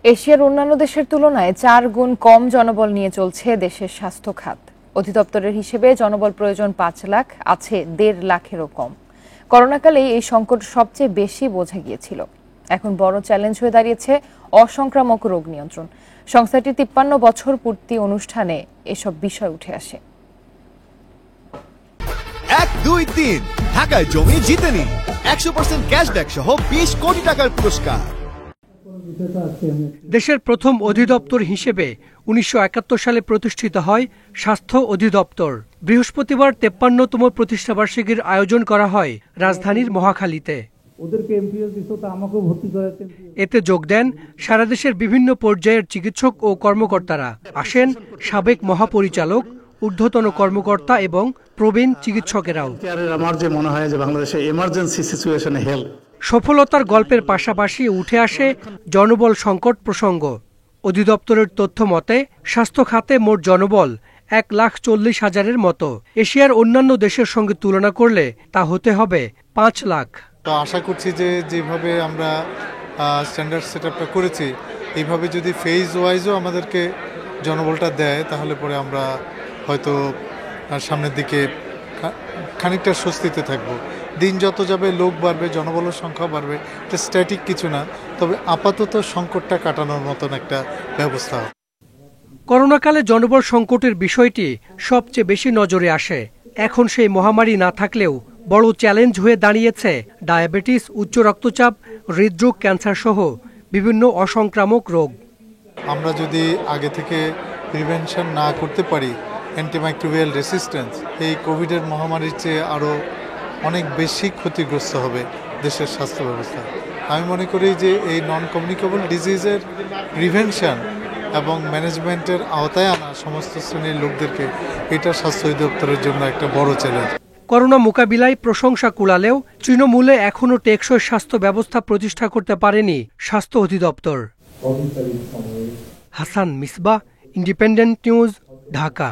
এশিয়ার অন্যান্য দেশের তুলনায় 4 গুণ কম জনবল নিয়ে চলছে দেশের স্বাস্থ্য খাত। অধিদপ্তরের হিসেবে জনবল প্রয়োজন 5 লাখ, আছে 1.5 লাখেরও কম। করোনাকালে এই সংকট সবচেয়ে বেশি বোঝা গিয়েছিল। এখন বড় চ্যালেঞ্জ হয়ে দাঁড়িয়েছে অসংক্রামক রোগ নিয়ন্ত্রণ। সংস্থাটি 53 বছর পূর্তি অনুষ্ঠানে এসব বিষয় উঠে আসে। 1, 2, 3 ঢাকায় জমি জিতে নিন 100% ক্যাশব্যাক সহ 20 কোটি টাকার পুরস্কার। দেশের প্রথম অধিদপ্তর হিসেবে 1971 সালে প্রতিষ্ঠিত হয় স্বাস্থ্য অধিদপ্তর। বৃহস্পতিবার 53তম প্রতিষ্ঠাবার্ষিকীর আয়োজন করা হয় রাজধানীর মহাখালীতে। এতে যোগ দেন সারা দেশের বিভিন্ন পর্যায়ের চিকিৎসক ও কর্মকর্তারা। আসেন সাবেক মহাপরিচালক, ঊর্ধ্বতন কর্মকর্তা এবং প্রবীণ চিকিৎসকেরাও। আমার যে মনে হয় যে বাংলাদেশে এমার্জেন্সি সিচুয়েশনে হেল্প। সফলতার গল্পের পাশাপাশি উঠে আসে জনবল সংকট প্রসঙ্গ। অধিদপ্তরের তথ্য মতে স্বাস্থ্য খাতে মোট জনবল 1,40,000-এর মতো। এশিয়ার অন্যান্য দেশের সঙ্গে তুলনা করলে তা হতে হবে 5 লাখ। তো আশা করছি যে যেভাবে আমরা স্ট্যান্ডার্ড সেটআপটা করেছি, এইভাবে যদি ফেজ ওয়াইজও আমাদেরকে জনবলটা দেয়, তাহলে পরে আমরা হয়তো সামনের দিকে খানিকটা স্বস্তিতে থাকব। দিন যত যাবে লোক বাড়বে, জনবলের সংখ্যা বাড়বে, এটা স্ট্যাটিক কিছু না, তবে আপাতত সংকটটা কাটানোর মতন একটা ব্যবস্থা। করোনাকালে জনবল সংকটের বিষয়টি সবচেয়ে বেশি নজরে আসে। এখন সেই মহামারী না থাকলেও বড় চ্যালেঞ্জ হয়ে দাঁড়িয়েছে ডায়াবেটিস, উচ্চ রক্তচাপ, হৃদরোগ, ক্যান্সার সহ বিভিন্ন অসংক্রামক রোগ। আমরা যদি আগে থেকে প্রিভেনশন না করতে পারি, অ্যান্টিমাইক্রোবিয়াল রেসিস্ট্যান্স এই কোভিডের মহামারীর চেয়ে আরও অনেক বেশি ক্ষতিগ্রস্ত হবে দেশের স্বাস্থ্য ব্যবস্থা। আমি মনে করি যে এই নন কমিউনিকেবল ডিজিজের প্রিভেনশন এবং ম্যানেজমেন্টের আওতায় আনা সমস্ত শ্রেণীর লোকদেরকে, এটা স্বাস্থ্য অধিদপ্তরের জন্য একটা বড় চ্যালেঞ্জ। করোনা মোকাবিলায় প্রশংসা কুড়ালেও তৃণমূলে এখনও টেকসই স্বাস্থ্য ব্যবস্থা প্রতিষ্ঠা করতে পারেনি স্বাস্থ্য অধিদপ্তর। Hasan Misbah, independent news, Dhaka.